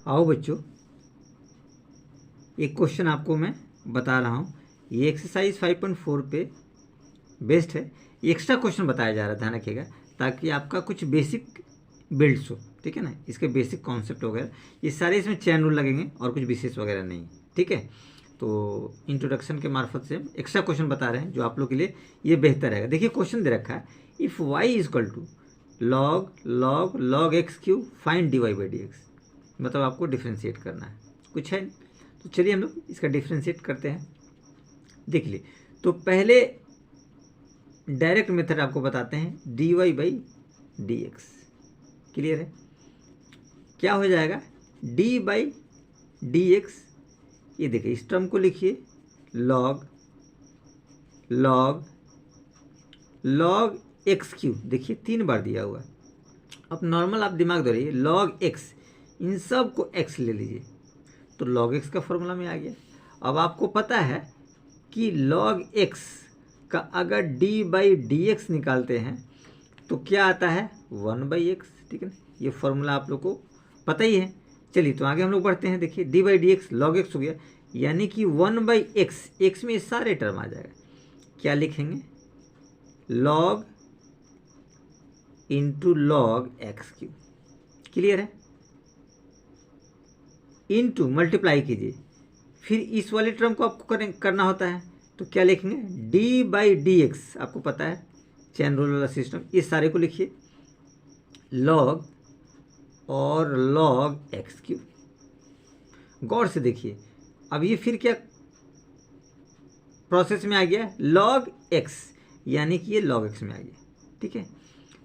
आओ बच्चों, एक क्वेश्चन आपको मैं बता रहा हूँ, ये एक्सरसाइज 5.4 पे बेस्ड है। एक्स्ट्रा क्वेश्चन बताया जा रहा है, ध्यान रखिएगा, ताकि आपका कुछ बेसिक बिल्ड्स हो, ठीक है ना, इसके बेसिक कॉन्सेप्ट वगैरह ये सारे इसमें चैन रूल लगेंगे और कुछ विशेष वगैरह नहीं, ठीक है। तो इंट्रोडक्शन के मार्फत से हम एक्स्ट्रा क्वेश्चन बता रहे हैं जो आप लोग के लिए ये बेहतर रहेगा। देखिए क्वेश्चन दे रखा है, if y is equal to log log log x q find dy by d x, मतलब आपको डिफ्रेंशिएट करना है, कुछ है। तो चलिए हम लोग इसका डिफ्रेंशिएट करते हैं। देख लिए, तो पहले डायरेक्ट मेथड आपको बताते हैं, dy by d x. Clear है? क्या हो जाएगा, d बाई डी एक्स, ये देखिए इस टर्म को लिखिए log log log x Q, देखिए 3 बार दिया हुआ है। अब नॉर्मल आप दिमाग दौड़ाइए, लॉग एक्स, इन सब को x ले लीजिए, तो लॉग एक्स का फॉर्मूला में आ गया। अब आपको पता है कि लॉग एक्स का अगर d बाई डी एक्स निकालते हैं तो क्या आता है, 1 बाई एक्स, ठीक है ना। ये फॉर्मूला आप लोग को पता ही है। चलिए तो आगे हम लोग बढ़ते हैं। देखिए d by d x log x हो गया, यानी कि 1 बाई एक्स, एक्स में सारे टर्म आ जाएगा। क्या लिखेंगे, log into log x Q. Clear है? इंटू मल्टीप्लाई कीजिए, फिर इस वाले टर्म को आपको करना होता है, तो क्या लिखेंगे, d बाई डी एक्स, आपको पता है चैन रूल वाला सिस्टम, इस सारे को लिखिए लॉग और लॉग एक्स क्यू। गौर से देखिए, अब ये फिर क्या प्रोसेस में आ गया, लॉग एक्स, यानी कि ये लॉग एक्स में आ गया, ठीक है।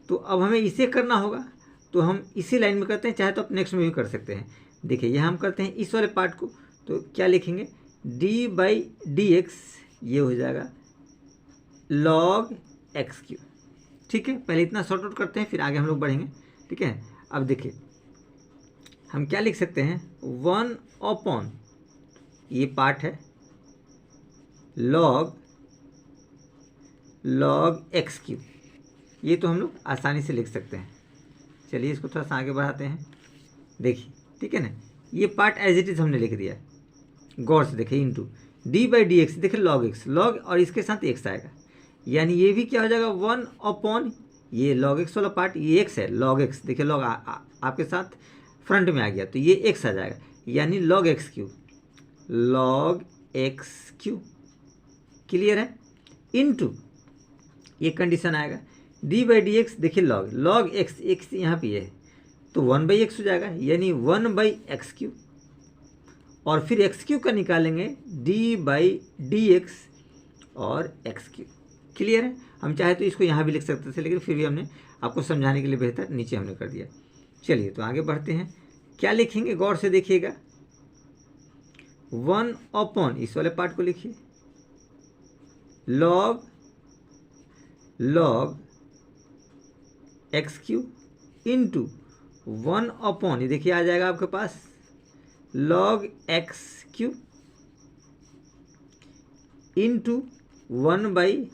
तो अब हमें इसे करना होगा, तो हम इसी लाइन में करते हैं, चाहे तो आप नेक्स्ट में भी कर सकते हैं। देखिए यहाँ हम करते हैं इस वाले पार्ट को, तो क्या लिखेंगे, d बाई डी एक्स, ये हो जाएगा लॉग एक्स क्यू, ठीक है। पहले इतना सॉर्ट आउट करते हैं, फिर आगे हम लोग बढ़ेंगे, ठीक है। अब देखिए हम क्या लिख सकते हैं, 1 अपॉन, ये पार्ट है, लॉग लॉग एक्स क्यू, ये तो हम लोग आसानी से लिख सकते हैं। चलिए इसको थोड़ा सा आगे बढ़ाते हैं। देखिए, ठीक है ना, ये पार्ट एज इट इज़ हमने लिख दिया। गौर से देखिए, into d by d x, देखिए लॉग एक्स, लॉग और इसके साथ x आएगा, यानी ये भी क्या हो जाएगा, 1 अपॉन, ये लॉग एक्स वाला पार्ट, ये x है, लॉग एक्स, देखिए लॉग आपके साथ फ्रंट में आ गया, तो ये x आ जाएगा, यानी log x Q, log x Q. Clear है? इंटू ये कंडीशन आएगा, d बाई डी एक्स, देखिए लॉग लॉग एक्स, एक्स यहाँ पे है, तो 1 बाई एक्स हो जाएगा, यानी 1 बाई एक्स क्यू, और फिर एक्स क्यू का निकालेंगे d बाई डी एक्स और एक्स क्यू। क्लियर है? हम चाहे तो इसको यहाँ भी लिख सकते थे, लेकिन फिर भी हमने आपको समझाने के लिए बेहतर नीचे हमने कर दिया। चलिए तो आगे बढ़ते हैं। क्या लिखेंगे, गौर से देखिएगा, 1 अपॉन, इस वाले पार्ट को लिखिए log log x q into 1 upon, ये देखिए आ जाएगा आपके पास log x q into 1 by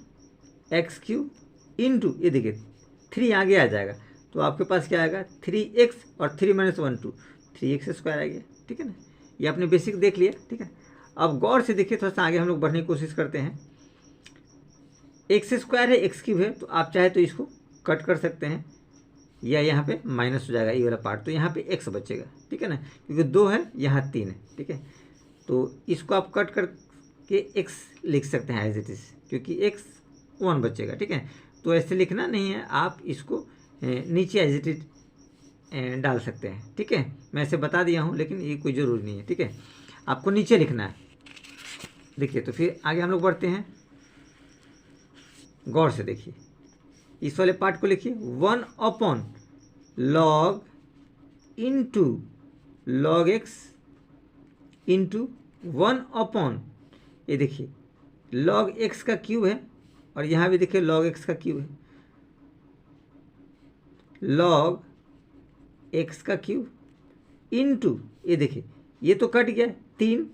x q into, ये देखिए 3 आगे आ जाएगा, तो आपके पास क्या आएगा, 3x और 3 माइनस 1 2, 3x स्क्वायर आ गया, ठीक है ना। ये आपने बेसिक देख लिया, ठीक है। अब गौर से देखिए, थोड़ा सा आगे हम लोग बढ़ने की कोशिश करते हैं। एक्स स्क्वायर है, एक्स क्यूब है, तो आप चाहे तो इसको कट कर सकते हैं, या यहाँ पे माइनस हो जाएगा ये वाला पार्ट, तो यहाँ पे x बचेगा, ठीक है ना, क्योंकि 2 है, यहाँ 3 है, ठीक है। तो इसको आप कट करके x लिख सकते हैं एज इट इज़, क्योंकि x 1 बचेगा, ठीक है। तो ऐसे लिखना नहीं है, आप इसको नीचे एज इट इज डाल सकते हैं, ठीक है। मैं ऐसे बता दिया हूँ, लेकिन ये कोई ज़रूरी नहीं है, ठीक है, आपको नीचे लिखना है। देखिए तो फिर आगे हम लोग बढ़ते हैं। गौर से देखिए, इस वाले पार्ट को लिखिए 1 upon log into log x into 1 upon, ये देखिए लॉग एक्स का क्यूब है, और यहाँ भी देखिए लॉग एक्स का क्यूब है, लॉग एक्स का क्यूब इंटू, ये देखिए ये तो कट गया 3,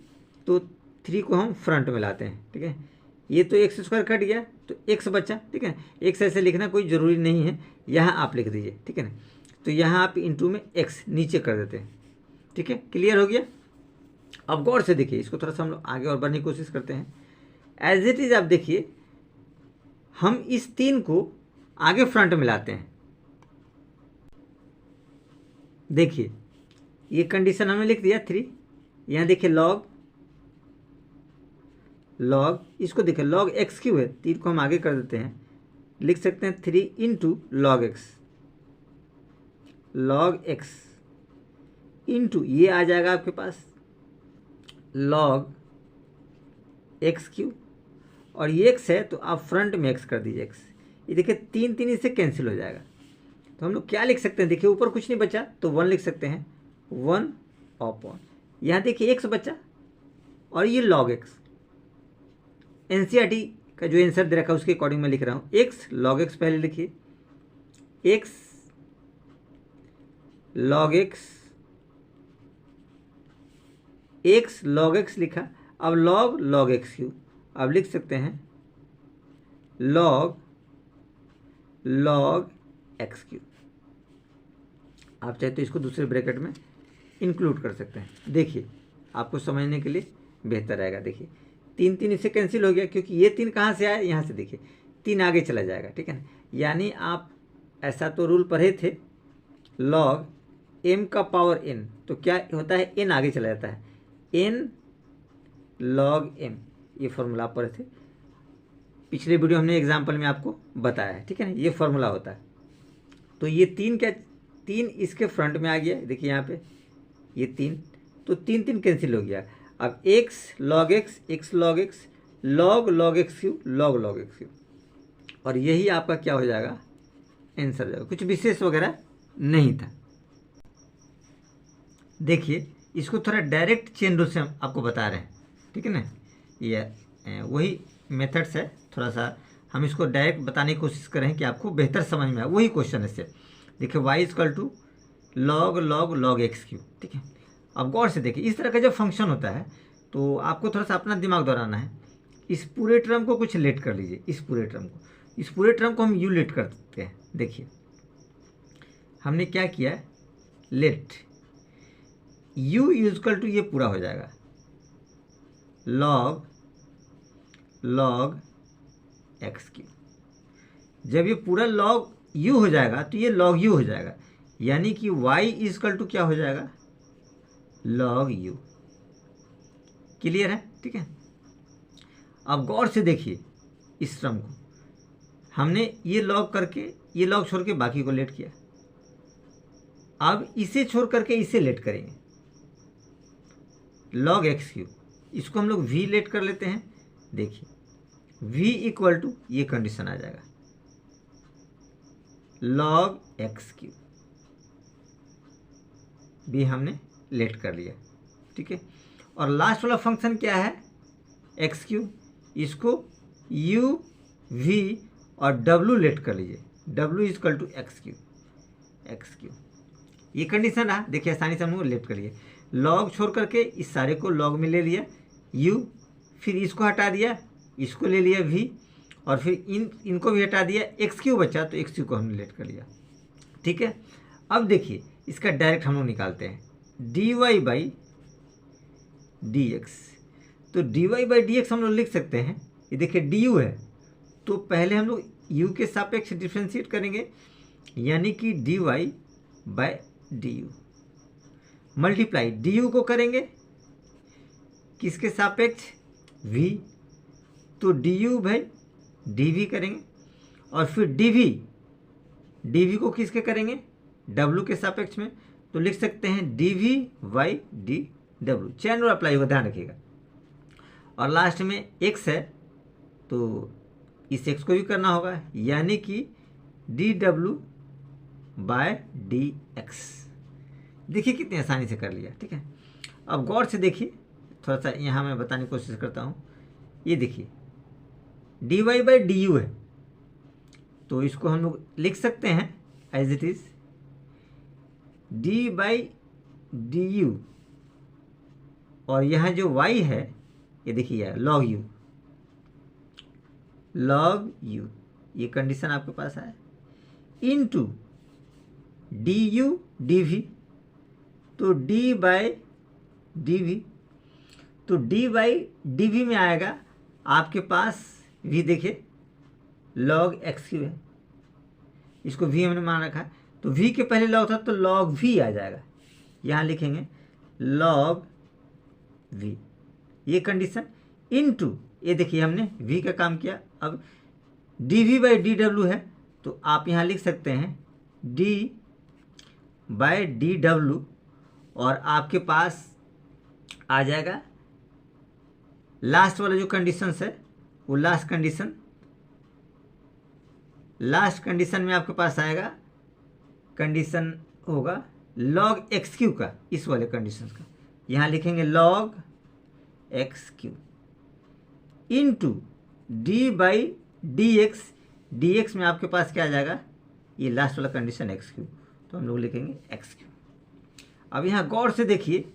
तो 3 को हम फ्रंट में लाते हैं, ठीक है। ये तो एक्स स्क्वायर कट गया, तो एक्स बचा, ठीक है। एक्स ऐसे लिखना कोई ज़रूरी नहीं है, यहाँ आप लिख दीजिए, ठीक है ना। तो यहाँ आप इंटू में एक्स नीचे कर देते हैं, ठीक है, क्लियर हो गया। अब गौर से देखिए, इसको थोड़ा सा हम लोग आगे और बढ़ने की कोशिश करते हैं। एज इट इज आप देखिए, हम इस 3 को आगे फ्रंट में लाते हैं। देखिए ये कंडीशन हमने लिख दिया 3। यहाँ देखिए लॉग इसको देखिए लॉग एक्स क्यू है, 3 को हम आगे कर देते हैं, लिख सकते हैं 3 इंटू लॉग एक्स इंटू ये आ जाएगा आपके पास लॉग एक्स क्यू, और ये एक्स है तो आप फ्रंट में एक्स कर दीजिए एक्स। ये देखिए 3 3 इससे कैंसिल हो जाएगा, तो हम लोग क्या लिख सकते हैं, देखिए ऊपर कुछ नहीं बचा तो 1 लिख सकते हैं, 1 अपॉन यहाँ देखिए एक्स बचा और ये लॉग एक्स। एनसीईआरटी का जो आंसर दे रखा है उसके अकॉर्डिंग मैं लिख रहा हूँ, एक्स लॉग एक्स पहले लिखिए, एक्स लॉग एक्स लिखा। अब लॉग एक्स क्यू, अब लिख सकते हैं लॉग एक्स क्यू। आप चाहे तो इसको दूसरे ब्रैकेट में इंक्लूड कर सकते हैं। देखिए आपको समझने के लिए बेहतर रहेगा। देखिए 3 3 इससे कैंसिल हो गया, क्योंकि ये 3 कहाँ से आया, यहाँ से देखिए 3 आगे चला जाएगा, ठीक है ना। यानी आप ऐसा तो रूल पढ़े थे, लॉग m का पावर n, तो क्या होता है, n आगे चला जाता है, n log m, ये फॉर्मूला आप पढ़े थे, पिछले वीडियो हमने एग्जाम्पल में आपको बताया है, ठीक है ना। ये फॉर्मूला होता है। तो ये 3 इसके फ्रंट में आ गया, देखिए यहाँ पे ये 3, तो 3 3 कैंसिल हो गया। अब x log x log x log x Q log x Q, और यही आपका क्या हो जाएगा, आंसर हो जाएगा, कुछ विशेष वगैरह नहीं था। देखिए इसको थोड़ा डायरेक्ट चेन रूल से हम आपको बता रहे हैं, ठीक है ना। ये वही मेथड्स है, थोड़ा सा हम इसको डायरेक्ट बताने की कोशिश करें कि आपको बेहतर समझ में आए। वही क्वेश्चन है इससे, देखिए y equal to log x q, ठीक है। अब गौर से देखिए, इस तरह का जब फंक्शन होता है तो आपको थोड़ा सा अपना दिमाग दौड़ाना है। इस पूरे टर्म को कुछ लेट कर लीजिए, इस पूरे टर्म को हम यू लेट कर देते हैं। देखिए हमने क्या किया, लेट u इक्वल टू ये पूरा हो जाएगा लॉग एक्स क्यू। जब ये पूरा लॉग u हो जाएगा तो ये लॉग u हो जाएगा, यानी कि y इक्वल टू क्या हो जाएगा, लॉग u। क्लियर है, ठीक है। अब गौर से देखिए इस टर्म को, हमने ये लॉग करके, ये लॉग छोड़ के बाकी को लेट किया, अब इसे छोड़ करके इसे लेट करेंगे, लॉग एक्स क्यू, इसको हम लोग v लेट कर लेते हैं। देखिए v इक्वल टू ये कंडीशन आ जाएगा, लॉग एक्स क्यू भी हमने लेट कर लिया, ठीक है। और लास्ट वाला फंक्शन क्या है, एक्स क्यू, इसको u v और w लेट कर लीजिए, w equal to x q. ये कंडीशन रहा, देखिए आसानी से हम लोग लेट कर लिए, लॉग छोड़ करके इस सारे को लॉग में ले लिया u, फिर इसको हटा दिया, इसको ले लिया v, और फिर इनको भी हटा दिया, एक्स क्यू बचा तो एक्स क्यू को हमने लेट कर लिया, ठीक है। अब देखिए इसका डायरेक्ट हम लोग निकालते हैं, dy बाई डी एक्स। तो dy बाई डी एक्स हम लोग लिख सकते हैं, ये देखिए du है तो पहले हम लोग u के सापेक्ष डिफ्रेंशिएट करेंगे, यानी कि dy by du multiply du को करेंगे किसके सापेक्ष, v, तो du बाई dv करेंगे, और फिर dv को किसके करेंगे, w के सापेक्ष में, तो लिख सकते हैं dv by dw। Chain rule apply होगा, ध्यान रखिएगा। और लास्ट में x है तो इस x को भी करना होगा, यानी कि dw बाय dx। देखिए कितनी आसानी से कर लिया, ठीक है। अब गौर से देखिए, थोड़ा सा यहाँ मैं बताने की कोशिश करता हूँ। ये देखिए dy बाई du है, तो इसको हम लोग लिख सकते हैं as it is d by du, और यहाँ जो y है ये देखिए लॉग u, ये कंडीशन आपके पास है, इनटू du dv, तो डी बाई डी वी, तो डी बाई डी वी में आएगा आपके पास v, देखिए log एक्स क्यू है, इसको v हमने मान रखा है, तो v के पहले log था तो log v आ जाएगा, यहाँ लिखेंगे log v, ये कंडीशन इनटू, ये देखिए हमने v का काम किया। अब डी वी बाई डी डब्ल्यू है तो आप यहाँ लिख सकते हैं d बाई डी डब्ल्यू, और आपके पास आ जाएगा लास्ट वाला जो कंडीशंस है वो लास्ट कंडीशन में आपके पास आएगा, कंडीशन होगा log एक्स क्यू का, इस वाले कंडीशन का यहाँ लिखेंगे log x q into D by d x, D x में आपके पास क्या आ जाएगा, ये लास्ट वाला कंडीशन एक्स क्यू, तो हम लोग लिखेंगे एक्स क्यू। अब यहाँ गौर से देखिए,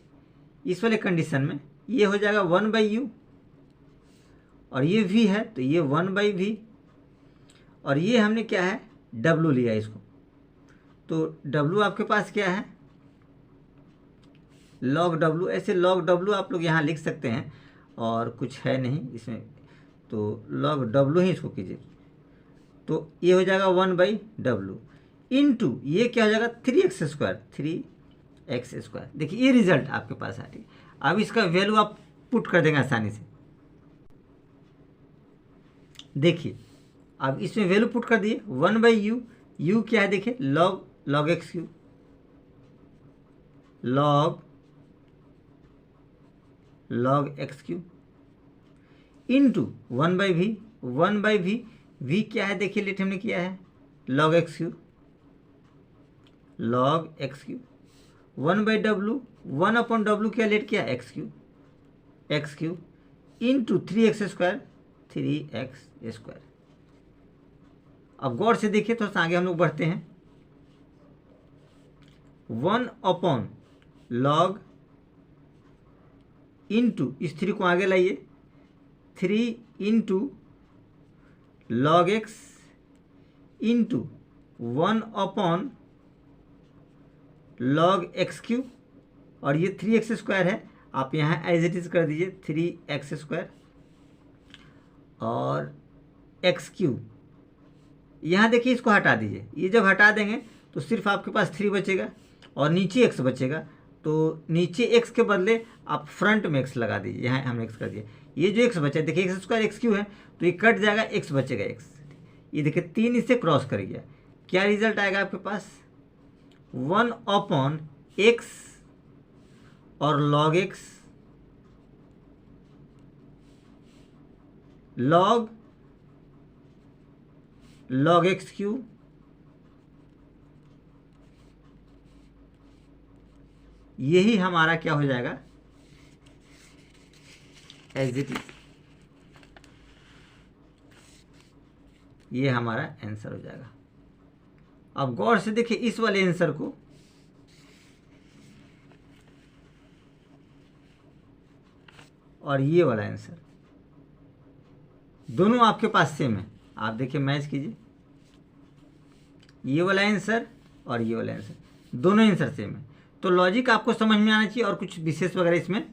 इस वाले कंडीशन में ये हो जाएगा 1/u, और ये v है तो ये 1/v, और ये हमने क्या है w लिया इसको, तो w आपके पास क्या है log w, ऐसे log w आप लोग यहाँ लिख सकते हैं, और कुछ है नहीं इसमें, तो log w ही इसको कीजिए, तो ये हो जाएगा 1/w इंटू ये क्या हो जाएगा 3x²। देखिए ये रिजल्ट आपके पास आ रही है। अब इसका वैल्यू आप पुट कर देंगे आसानी से, देखिए अब इसमें वैल्यू पुट कर दिए 1/u, u क्या है देखिए log x Q, log x q into 1/v, 1/v, v क्या है देखिए लेट हमने किया है log x Q, 1/w, 1/w क्या लेट किया एक्स क्यू इंटू 3x²। अब गौर से देखिए, थोड़ा सा आगे हम लोग बढ़ते हैं, 1/log इंटू, इस 3 को आगे लाइए, 3 into log x into 1/log x Q, और ये 3x² है, आप यहाँ एज इट इज़ कर दीजिए 3x², और एक्स क्यू यहाँ देखिए इसको हटा दीजिए, ये जब हटा देंगे तो सिर्फ आपके पास 3 बचेगा और नीचे x बचेगा, तो नीचे x के बदले आप फ्रंट में x लगा दीजिए, यहाँ हमने x कर दिया, ये जो x बचा देखिए x² एक्स क्यू है तो ये कट जाएगा, x बचेगा x, ये देखिए 3 इससे क्रॉस कर गया, क्या रिजल्ट आएगा आपके पास 1/x और log x log x Q यही हमारा क्या हो जाएगा एज इट इज, ये हमारा आंसर हो जाएगा। अब गौर से देखिए इस वाले आंसर को, और ये वाला आंसर, दोनों आपके पास सेम है, आप देखिए मैच कीजिए, ये वाला आंसर और ये वाला आंसर, दोनों आंसर सेम है, तो लॉजिक आपको समझ में आना चाहिए, और कुछ विशेष वगैरह इसमें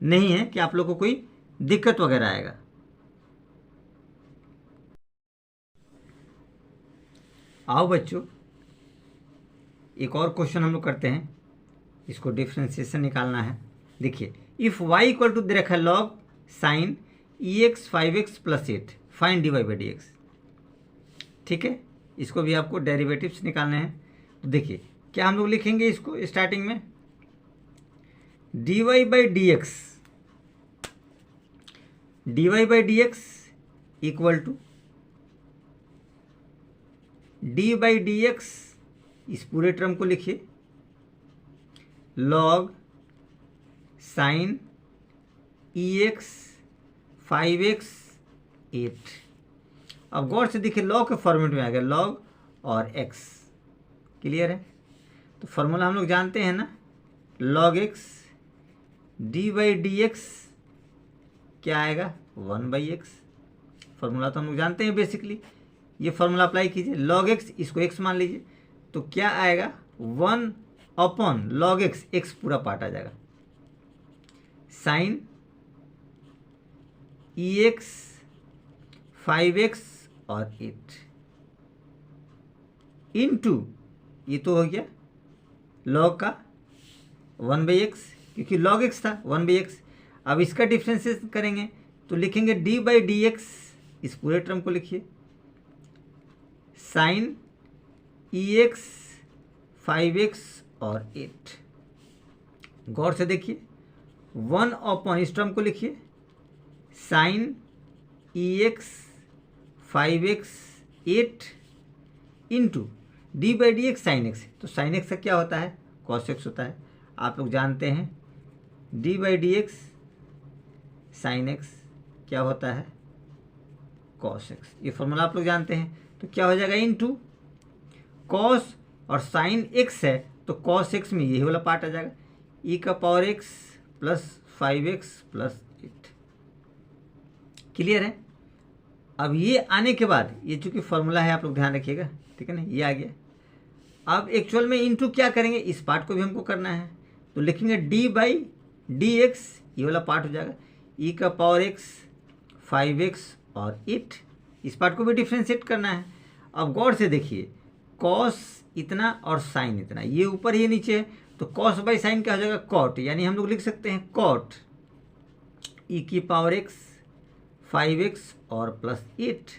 नहीं है कि आप लोगों को कोई दिक्कत वगैरह आएगा। आओ बच्चों, एक और क्वेश्चन हम लोग करते हैं, इसको डिफ्रेंशिएशन निकालना है। देखिए इफ़ y इक्वल टू दे रखा है log sin ex 5x + 8, find dy by d x. ठीक है, इसको भी आपको डेरिवेटिव्स निकालने हैं। तो देखिए क्या हम लोग लिखेंगे इसको स्टार्टिंग में, dy by d x equal to d by d x, इस पूरे टर्म को लिखिए log sin ex 5x 8। अब गौर से देखिए लॉग के फॉर्मेट में आ गया log और x, क्लियर है। तो फॉर्मूला हम लोग जानते हैं ना, log x D by d x क्या आएगा 1/x, फॉर्मूला तो हम लोग जानते हैं बेसिकली। ये फॉर्मूला अप्लाई कीजिए, log x इसको x मान लीजिए, तो क्या आएगा 1 अपॉन लॉग एक्स, एक्स पूरा पार्ट आ जाएगा, साइन ई एक्स 5x और 8 इंटू, ये तो हो गया लॉग का 1/x, क्योंकि लॉग x था 1/x। अब इसका डिफ्रेंशिएशन करेंगे तो लिखेंगे d/dx, इस पूरे टर्म को लिखिए, साइन ई एक्स 5x और 8। गौर से देखिए, 1 अपॉन इस टर्म को लिखिए, sine e x 5x 8 into d/dx sine x. तो साइन एक्स का क्या होता है, कॉस एक्स होता है। आप लोग जानते हैं d/dx साइन एक्स क्या होता है, कॉस एक्स। ये फॉर्मूला आप लोग जानते हैं। तो क्या हो जाएगा, इंटू कॉस और साइन एक्स है तो कॉस एक्स में यही वाला पार्ट आ जाएगा, e⁻x plus 5x plus 8। Clear है। अब ये आने के बाद, ये चूंकि फॉर्मूला है आप लोग ध्यान रखिएगा, ठीक है ना, ये आ गया। अब एक्चुअल में इंटू क्या करेंगे, इस पार्ट को भी हमको करना है, तो लिखेंगे d/dx, ये वाला पार्ट हो जाएगा e⁻x 5x और 8। इस पार्ट को भी डिफ्रेंशिएट करना है। अब गौर से देखिए, कॉस इतना और साइन इतना, ये ऊपर ये नीचे है, तो कॉस बाई साइन क्या हो जाएगा, कॉट, यानी हम लोग लिख सकते हैं कॉट e⁻x 5x और प्लस 8।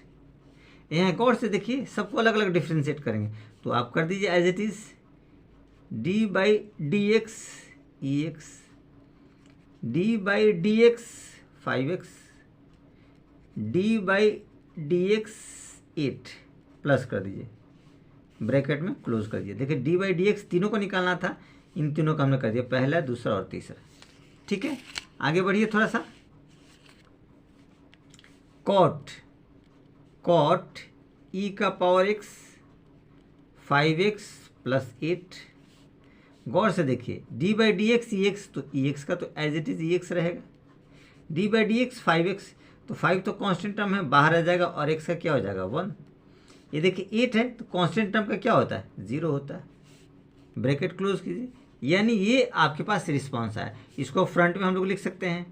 यहाँ गौर से देखिए, सबको अलग अलग डिफ्रेंशिएट करेंगे, तो आप कर दीजिए as it is d/dx ex, d/dx 5x, d/dx 8 plus कर दीजिए, ब्रैकेट में क्लोज कर दीजिए। देखिए d/dx तीनों को निकालना था, इन तीनों का हमने कर दिया, पहला, दूसरा और तीसरा। ठीक है, आगे बढ़िए थोड़ा सा। Cot e⁻x 5x plus 8। गौर से देखिए, d/dx ex, तो ex का तो एज इट इज ex रहेगा, d/dx 5x, तो 5 तो कांस्टेंट टर्म है, बाहर आ जाएगा, और x का क्या हो जाएगा 1। ये देखिए 8 है तो कांस्टेंट टर्म का क्या होता है, 0 होता है, ब्रैकेट क्लोज कीजिए। यानी ये आपके पास रिस्पॉन्स आया। इसको फ्रंट में हम लोग लिख सकते हैं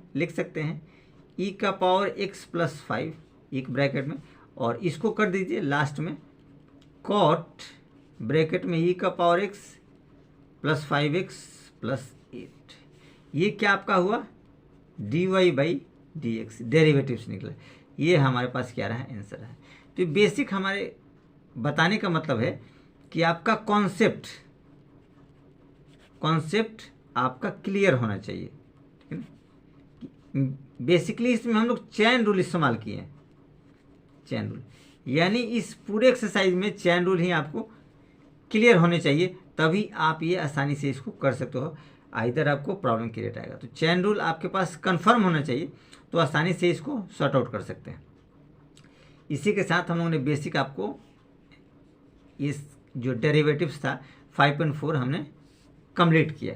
e⁻x प्लस 5, एक ब्रैकेट में, और इसको कर दीजिए लास्ट में कॉट ब्रैकेट में e⁻x प्लस 5x प्लस 8। ये क्या आपका हुआ, dy/dx, डेरिवेटिव से निकला। ये हमारे पास क्या रहा, आंसर है। तो बेसिक हमारे बताने का मतलब है कि आपका कॉन्सेप्ट आपका क्लियर होना चाहिए, ठीक है ना। बेसिकली इसमें हम लोग चैन रूल इस्तेमाल किए हैं, चैन रूल, यानी इस पूरे एक्सरसाइज में चैन रूल ही आपको क्लियर होने चाहिए, तभी आप ये आसानी से इसको कर सकते हो। आइदर आपको प्रॉब्लम क्रिएट आएगा, तो चैन रूल आपके पास कंफर्म होना चाहिए, तो आसानी से इसको सॉर्ट आउट कर सकते हैं। इसी के साथ हम लोगों ने बेसिक आपको इस जो डेरिवेटिव्स था 5.4 हमने कंप्लीट किया।